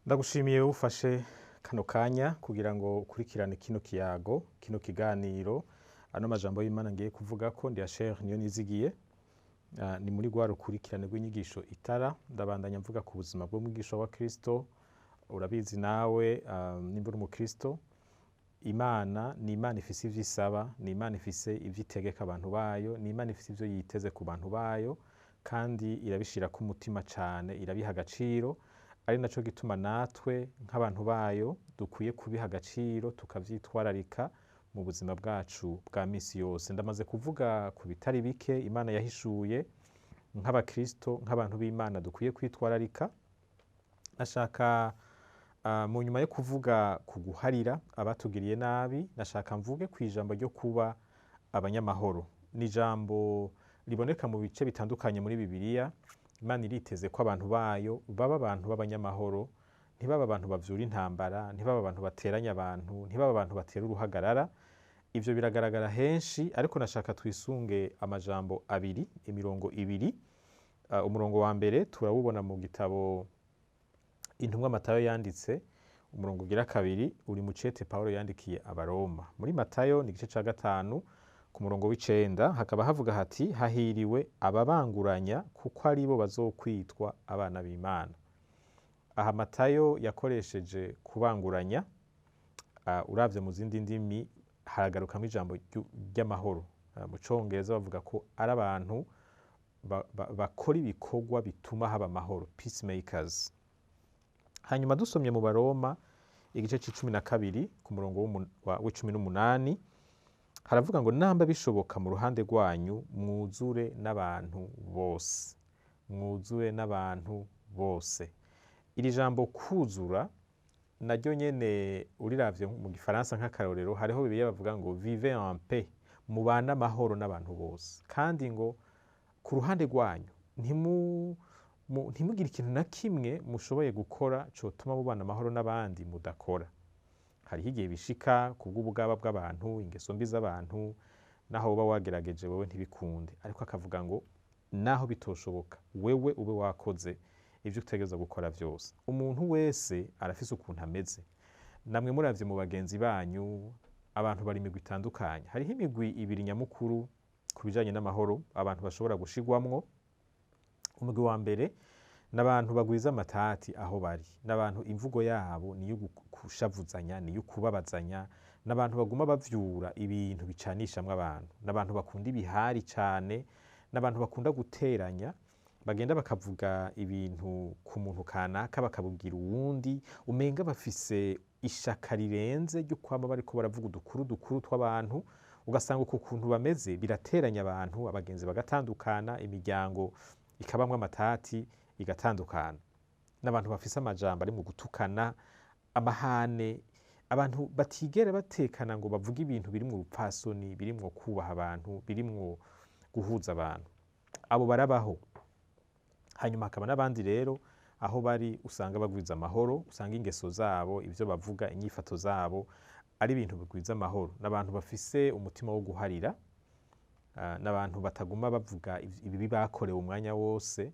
Ndagushimiye ufashe kano kanya kugira ngo ukurikirane kino kiyago, kino kiganiro, ano majambo y'Imana ngiye kuvuga ko ndi Acher NIYONIZIGIYE. Ni muri rwa rukurikirane rw'inyigisho Itara, ndabandanya mvuga ku buzima bw'umwigisha wa Kristo. Urabizi nawe nimba uri umukristo, Imana ni Imana ifise ivyo isaba, ni Imana ifise ivyo itegeka abantu bayo, ni Imana ifise ivyo yiteze ku bantu bayo, kandi irabishira ku mutima cane, irabiha agaciro. Ari naco gituma natwe nk'abantu bayo dukwiye kubiha agaciro, tukavyitwararika mu buzima bwacu bwa misi yose. Ndamaze kuvuga ku bitari bike Imana yahishuye nk'Abakristo, nk'abantu b'Imana dukwiye kwitwararika. Nashaka mu nyuma yo kuvuga ku guharira abatugiriye nabi, nashaka mvuge ku ijambo ryo kuba abanyamahoro. Ni ijambo riboneka mu bice bitandukanye muri Bibiliya. Imana iriteze ko abantu bayo baba abantu b'abanyamahoro, ntibaba abantu bavyura intambara, ntibaba abantu bateranya abantu, ntibaba abantu batera uruhagarara. Ivyo biragaragara henshi, ariko nashaka twisunge amajambo abiri, imirongo ibiri. Umurongo wa mbere turawubona mu gitabo Intumwa Matayo yanditse, umurongo ugira kabiri uri mu cete Pawulo yandikiye Abaroma. Muri Matayo ni igice ca 5 ku murongo w'9 hakaba havuga hati: hahiriwe ababanguranya kuko aribo bazokwitwa abana b'Imana. Aha Matayo yakoresheje kubanguranya. Uravye mu zindi ndimi haragarukamo ijambo ry'amahoro. Mu Congereza bavuga ko ari abantu bakora ibikorwa bituma haba amahoro, peacemakers. Hanyuma dusomye mu Baroma igice c'12 ku murongo w'18 haravuga ngo namba bishoboka mu ruhande rwanyu mwuzure n'abantu bose, mwuzure n'abantu bose. Iri jambo kuzura naryo nyene uriravye mu Gifaransa nk'akarorero, hariho Bibiliya bavuga ngo vive en paix, mubana amahoro n'abantu bose, kandi ngo ku ruhande rwanyu ntimugire ikintu na kimwe mushoboye gukora cotuma mubana amahoro n'abandi mudakora. Hariho igihe bishika kubw'ubugaba bw'abantu, ingeso mbi z'abantu, naho uba wagerageje wewe ntibikunde, ariko akavuga ngo naho bitoshoboka wewe ube wakoze ivyo utegerezwa gukora vyose. Umuntu wese arafise ukuntu ameze. Namwe muravye mu bagenzi banyu, abantu bari imigwi itandukanye. Hariho imigwi ibiri nyamukuru ku bijanye n'amahoro abantu bashobora gushigwamwo. Umugwi wa mbere n'abantu bagwiza amatati aho bari, n'abantu imvugo yabo niyo kushavuzanya, niyo kubabazanya, n'abantu baguma bavyura ibintu bicanishamwe abantu, n'abantu bakunda ibihari cane, n'abantu bakunda guteranya, bagenda bakavuga ibintu ku muntu kanaka bakabubwira uwundi, umenga bafise ishaka rirenze ryo kwama bariko baravuga udukuru tw'abantu. Ugasanga uko kuntu bameze birateranya abantu, abagenzi bagatandukana, imiryango ikabamwo amatati igatandukana. N'abantu bafise amajambo ari mu gutukana, amahane, abantu batigera batekana ngo bavuge ibintu birimwo urupfasoni, birimwo kubaha abantu, birimwo guhuza abantu. Abo barabaho. Hanyuma hakaba n'abandi rero aho bari usanga bagwiza amahoro, usanga ingeso zabo, ivyo bavuga, inyifato zabo ari ibintu bigwiza amahoro. N'abantu bafise umutima wo guharira, n'abantu bataguma bavuga ibibi bakorewe umwanya wose,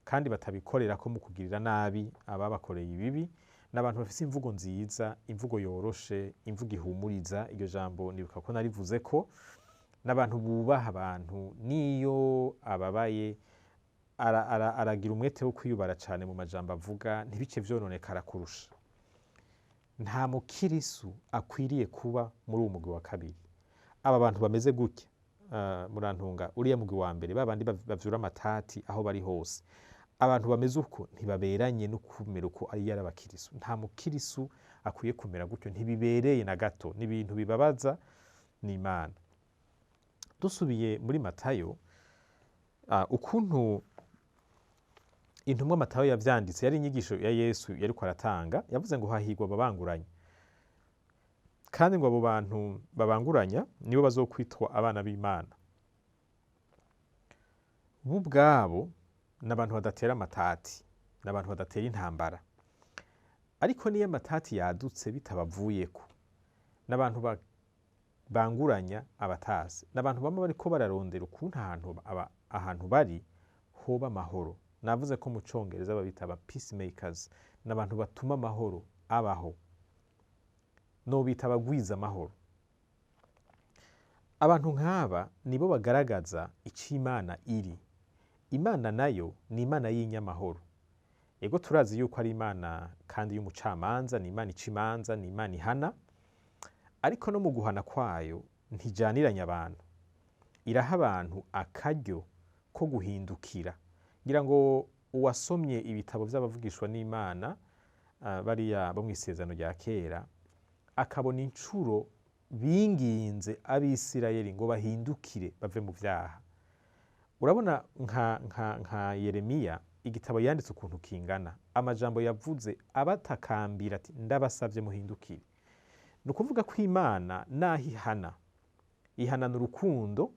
kandi batabikorera ko mu kugirira nabi ababakoreye ibibi. N'abantu bafise imvugo nziza, imvugo yoroshe, imvugo ihumuriza. Iryo jambo nibuka ko narivuze ko. N'abantu bubaha abantu, niyo ababaye aragira umwete wo kwiyubara cane mu majambo avuga, ntibice vyononekara kurusha. Nta mukirisu akwiriye kuba muri uwo mugwi wa kabiri. Aba bantu bameze gutya, murantunga, uriya mugwi wa mbere babandi bavyura amatati aho bari hose, abantu bameze uko ntibaberanye no kumera uko ari y'abakirisu. Nta mukirisu akwiye kumera gutyo, ntibibereye na gato, ni ibintu bibabaza n'Imana. Dusubiye muri Matayo, ukuntu Intumwa Matayo yavyanditse, yari inyigisho ya Yesu yariko aratanga. Yavuze ngo hahirwa ababanguranya, kandi ngo abo bantu babanguranya nibo bazokwitwa abana b'Imana. Bo ubwabo n'abantu badatera amatati, n'abantu badatera intambara, ariko niyo amatati yadutse bitabavuyeko, n'abantu banguranya abatazi, n'abantu bamwe bariko bararondera ukuntu ahantu bari hoba amahoro. Navuze ko mu Congereza babita aba peacemakers, n'abantu batuma amahoro abaho, nobita abagwiza amahoro. Abantu nk'aba nibo bagaragaza ico Imana iri. Imana nayo ni Imana y'inyamahoro. Ego turazi yuko ari Imana kandi y'umucamanza, ni Imana ica imanza, ni Imana ihana, ariko no mu guhana kwayo ntijaniranya abantu. Iraha abantu akaryo ko guhindukira. Ngira ngo uwasomye ibitabo vy'abavugishwa n'Imana bariya bo mw'isezerano rya kera, akabona incuro binginze abisirayeli ngo bahindukire bave mu vyaha. Urabona nka Yeremiya, igitabo yanditse ukuntu kingana, amajambo yavuze abatakambira ati ndabasavye muhindukire. Ni ukuvuga ko Imana naho ihana, ihanana urukundo,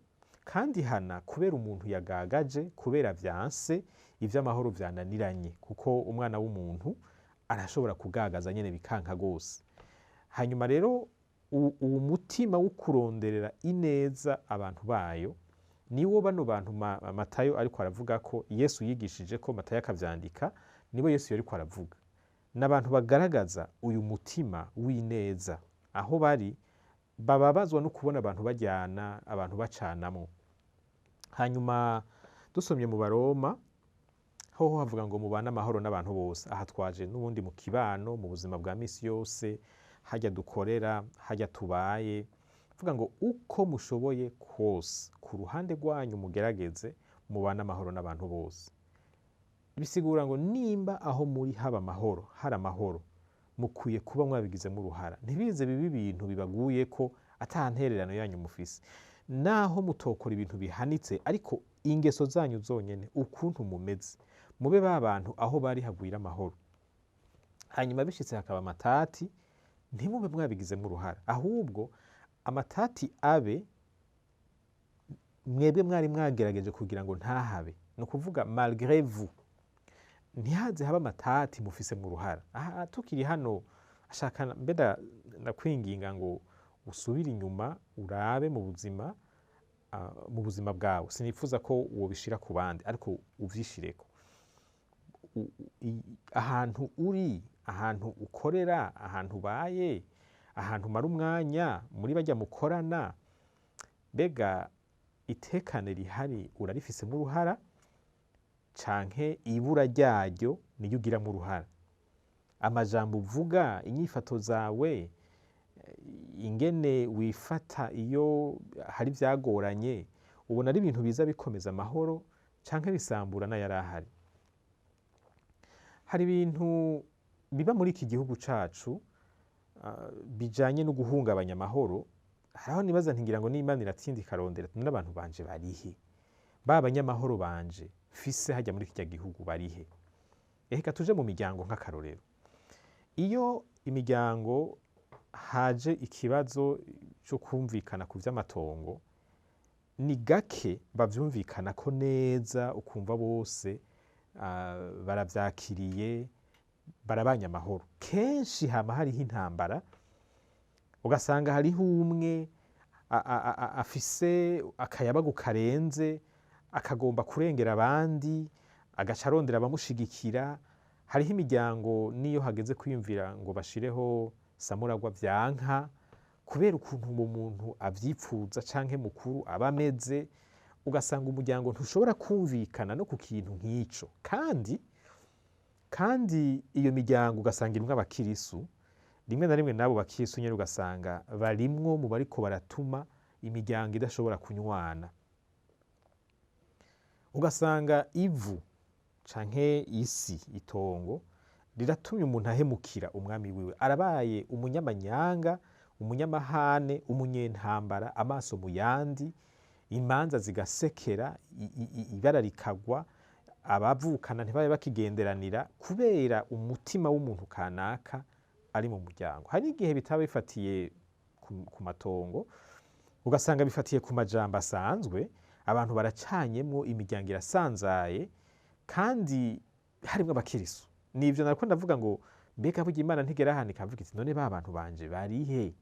kandi ihana kubera umuntu yagagaje, kubera vyanse, ivy'amahoro vyananiranye, kuko umwana w'umuntu arashobora kugagaza nyene bikanka gose. Hanyuma rero uwo mutima wo kuronderera ineza abantu bayo niwo bano bantu Matayo ariko aravuga ko Yesu yigishije ko, Matayo akavyandika, nibo Yesu yariko aravuga. N'abantu bagaragaza uyu mutima w'ineza aho bari, bababazwa no kubona abantu bajyana, abantu bacanamwo. Hanyuma dusomye mu Baroma hoho havuga ngo mubane amahoro n'abantu bose. Aha twaje n'ubundi mu kibano, mu buzima bwa misi yose, hajya dukorera, hajya tubaye, vuga ngo uko mushoboye kose ku ruhande rwanyu mugerageze mubane amahoro n'abantu bose. Bisigura ngo nimba aho muri haba amahoro, hari amahoro, mukwiye kuba mwabigizemo uruhara. Ntibize bibe ibintu bibaguye ko ata ntererano yanyu mufise. Naho mutokora ibintu bihanitse, ariko ingeso zanyu zonyene, ukuntu mumeze, mube babantu aho bari hagwira amahoro. Hanyuma bishitse hakaba amatati, ntimube mwabigizemo uruhara, ahubwo amatati abe mwebwe mwari mwagerageje kugira ngo ntahabe. Ni ukuvuga malgré vous, ntihaze haba amatati mufisemo uruhara. Aha tukiri hano, ashaka mbeda nakwinginga ngo usubire inyuma urabe mu buzima bwawe. Sinifuza ko wobishira ku bandi, ariko uvyishireko. Ahantu uri, ahantu ukorera, ahantu ubaye, ahantu umara umwanya, muri bajya mukorana, mbega itekane rihari urarifisemo uruhara, canke ibura ryaryo niyo ugiramo uruhara? Amajambo uvuga, inyifato zawe, ingene wifata iyo hari vyagoranye, ubona ari ibintu biza bikomeza amahoro canke bisambura n'ayari ahari? Hari ibintu biba muri iki gihugu cacu bijanye no guhungabanya amahoro. Haraho nibaza ntingira ngo n'Imana iratsinda ikarondera n'abantu banje barihe, ba banyamahoro banje fise hajya muri iki gihugu barihe? Reka tuje mu miryango nk'akarorero. Iyo imiryango haje ikibazo cyo kumvikana ku vy'amatongo, ni gake bavyumvikana ko neza, ukumva bose baravyakiriye, barabanya amahoro. Kenshi hama hariho intambara, ugasanga hariho umwe afise akayabagu karenze, akagomba kurengera abandi, agaca arondera abamushigikira. Hariho imiryango niyo hageze kwiyumvira ngo bashireho samuragwa vyanka, kubera ukuntu uwo muntu avyipfuza canke mukuru aba ameze, ugasanga umuryango ntushobora kumvikana no ku kintu nk'ico. Kandi iyo miryango ugasanga irimwo abakirisu, rimwe na rimwe n'abo bakirisu nyene ugasanga barimwo mu bariko baratuma imiryango idashobora kunywana. Ugasanga ivu canke isi, itongo riratumye umuntu ahemukira umwami wiwe, arabaye umunyamanyanga, umunyamahane, umunyentambara, amaso mu yandi, imanza zigasekera, ibara rikagwa, abavukana ntibabe bakigenderanira kubera umutima w'umuntu kanaka ari mu muryango. Hari igihe bitaba bifatiye ku matongo, ugasanga bifatiye ku majambo asanzwe, abantu baracanyemwo, imiryango irasanzaye, kandi harimwo abakirisu. Nivyo nariko ndavuga ngo mbega burya Imana ntigera hano ikavuga iti none ba bantu banje barihe?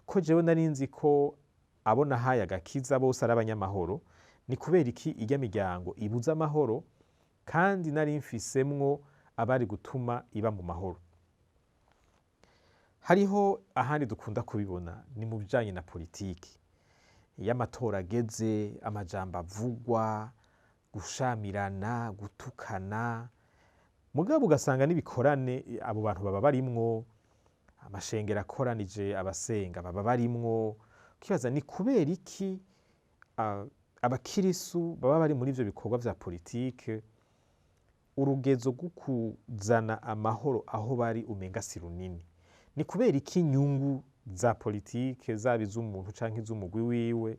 Ko jewe nari nzi ko abo nahaye agakiza bose ari abanyamahoro, ni kubera iki irya miryango ibuza amahoro, kandi nari mfisemwo abari gutuma iba mu mahoro. Hariho ahandi dukunda kubibona ni mu bijanye na politiki. Iyo amatora ageze, amajambo avugwa, gushamirana, gutukana, mugabo ugasanga n'ibikorane abo bantu baba barimwo, amashengero akoranije abasenga baba barimwo. Ukibaza ni kubera iki abakirisu baba bari muri ivyo bikorwa vya politike, urugezo rwo kuzana amahoro aho bari umenga si runini? Ni kubera iki inyungu za politike zaba iz'umuntu canke iz'umugwi wiwe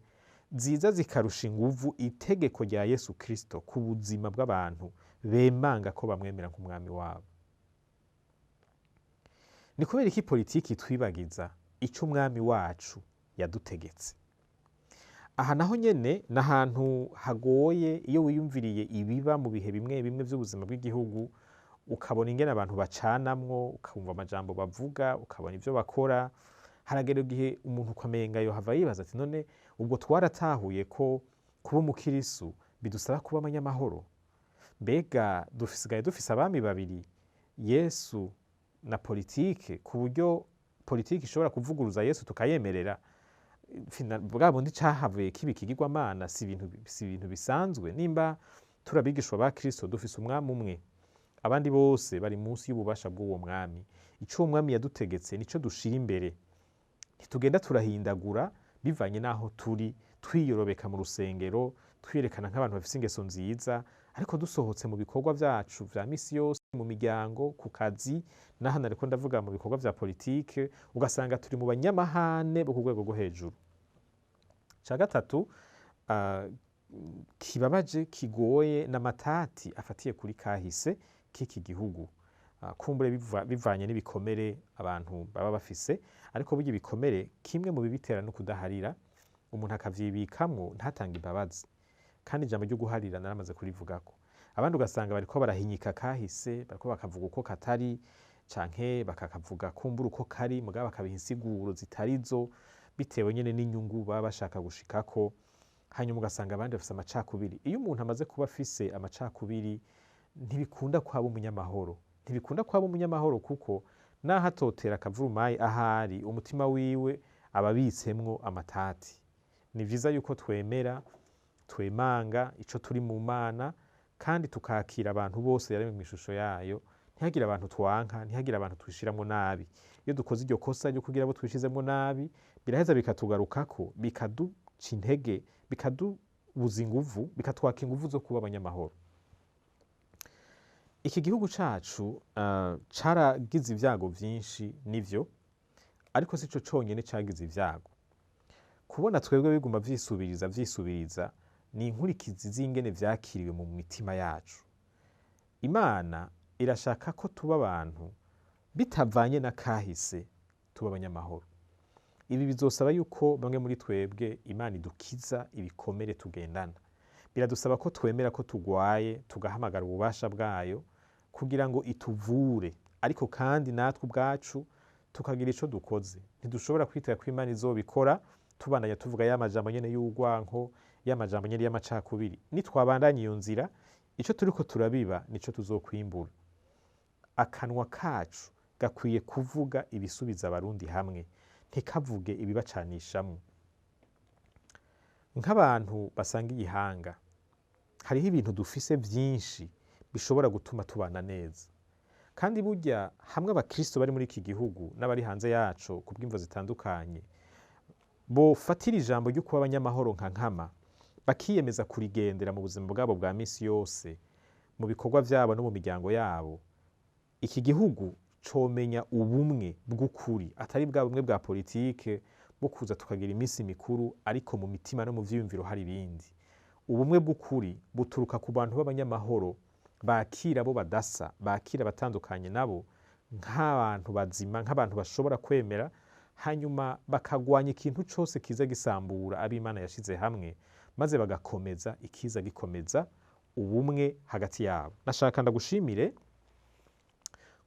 ziza zikarusha inguvu itegeko rya Yesu Kristo ku buzima bw'abantu bemanga ko bamwemera nk'umwami wabo? Ni kubera iki politiki twibagiza ico umwami wacu yadutegetse? Aha naho nyene n'ahantu hagoye iyo wiyumviriye ibiba mu bihe bimwe bimwe vy'ubuzima bw'igihugu, ukabona ingene abantu bacanamwo, ukumva amajambo bavuga, ukabona ivyo bakora. Haragera igihe umuntu ukamenga yohava yibaza ati none ubwo twaratahuye ko kuba umukirisu bidusaba kuba abanyamahoro? Mbega dusigaye dufise abami babiri, Yesu na politike, ku buryo politike ishobora kuvuguruza Yesu tukayemerera? Bwa bundi cahavuye kiba ikigirwamana si ibintu bisanzwe. Nimba turabigishwa ba Kristo dufise umwami umwe, abandi bose bari munsi y'ububasha bw'uwo mwami. Ico uwo mwami yadutegetse nico dushira imbere. Ntitugenda turahindagura bivanye n'aho turi, twiyorobeka mu rusengero, twiyerekana nk'abantu bafise ingeso nziza, ariko dusohotse mu bikorwa vyacu vya misi yose, mu miryango, ku kazi, n'ahandi ariko ndavuga mu bikorwa vya politike, ugasanga turi mu banyamahane bo ku rwego rwo hejuru. Ca gatatu kibabaje, kigoye, n'amatati afatiye kuri kahise k'iki gihugu. Kumbure bivanye n'ibikomere abantu baba bafise, ariko burya ibikomere kimwe mu bibitera no kudaharira, umuntu akavyibikamwo ntatange imbabazi. Kandi ijambo ryo guharira naramaze kurivugako. Abandi ugasanga bariko barahinyika kahise, bariko bakavuga uko katari, canke bakakavuga kumbura uko kari, mugabo bakabiha insiguro zitarizo bitewe nyene n'inyungu baba bashaka gushikako. Hanyuma ugasanga abandi bafise amacakubiri. Iyo umuntu amaze kuba afise amacakubiri, ntibikunda kwaba umunyamahoro. Ntibikunda kwaba umunyamahoro kuko naho atotera akavurumayi ahari, umutima wiwe aba abitsemwo amatati. Ni vyiza yuko twemera, twemanga ico turi mu Mana, kandi tukakira abantu bose yaremwe mw'ishusho yayo. Ntihagire abantu twanka, ntihagire abantu twishiramwo nabi. Iyo dukoze iryo kosa ryo kugira abo twishizemwo nabi, biraheza bikatugarukako, bikaduca intege, bikadubuza inguvu, bikatwaka inguvu zo kuba abanyamahoro. Iki gihugu cacu caragize ivyago vyinshi nivyo, ariko sico conyene cagize ivyago. Kubona twebwe biguma vyisubiriza ni inkurikizi z'ingene vyakiriwe mu mitima yacu. Imana irashaka ko tuba abantu bitavanye na kahise, tuba abanyamahoro. Ibi bizosaba yuko bamwe muri twebwe Imana idukiza ibikomere tugendana. Biradusaba ko twemera ko tugwaye, tugahamagara ububasha bwayo kugira ngo ituvure, ariko kandi natwe ubwacu tukagira ico dukoze. Ntidushobora kwitega ko Imana izobikora tubandanya tuvuga ya majambo nyene y'urwanko, ya majambo nyene y'amacakubiri. Nitwabandanya iyo nzira, ico turiko turabiba nico tuzokwimbura. Akanwa kacu gakwiye kuvuga ibisubiza abarundi hamwe, ntikavuge ibibacanishamwo. Nk'abantu basanga igihanga, hariho ibintu dufise vyinshi bishobora gutuma tubana neza. Kandi burya hamwe abakristo bari muri iki gihugu n'abari hanze yaco ku bw'imvo zitandukanye, bofatira ijambo ryo kuba abanyamahoro nka nkama, bakiyemeza kurigendera mu buzima bwabo bwa misi yose, mu bikorwa vyabo no mu miryango yabo, iki gihugu comenya ubumwe bw'ukuri, atari bwa bumwe bwa politike bwo kuza tukagira imisi mikuru ariko mu mitima no mu vyiyumviro hari ibindi. Ubumwe bw'ukuri buturuka ku bantu b'abanyamahoro, bakira abo badasa, bakira abatandukanye nabo nk'abantu bazima, nk'abantu bashobora kwemera, hanyuma bakagwanya ikintu cose kiza gisambura abo Imana yashize hamwe, maze bagakomeza ikiza gikomeza ubumwe hagati yabo. Nashaka ndagushimire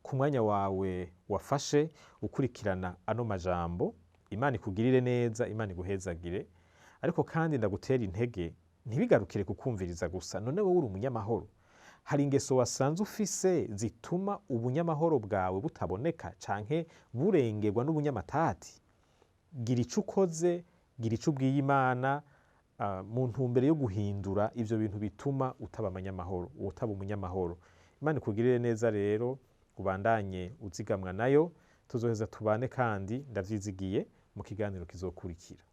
ku mwanya wawe wafashe ukurikirana ano majambo. Imana ikugirire neza, Imana iguhezagire, ariko kandi ndagutera intege ntibigarukire kukumviriza gusa. None wowe uri umunyamahoro? hari ingeso wasanze ufise zituma ubunyamahoro bwawe butaboneka canke burengerwa n'ubunyamatati. Gira ico ukoze, gira ico ubwiye Imana mu ntumbero yo guhindura ivyo bintu bituma utaba umunyamahoro. Imana ikugirire neza rero, ubandanye uzigamwa nayo, tuzoheza tubane kandi ndavyizigiye mu kiganiro kizokurikira.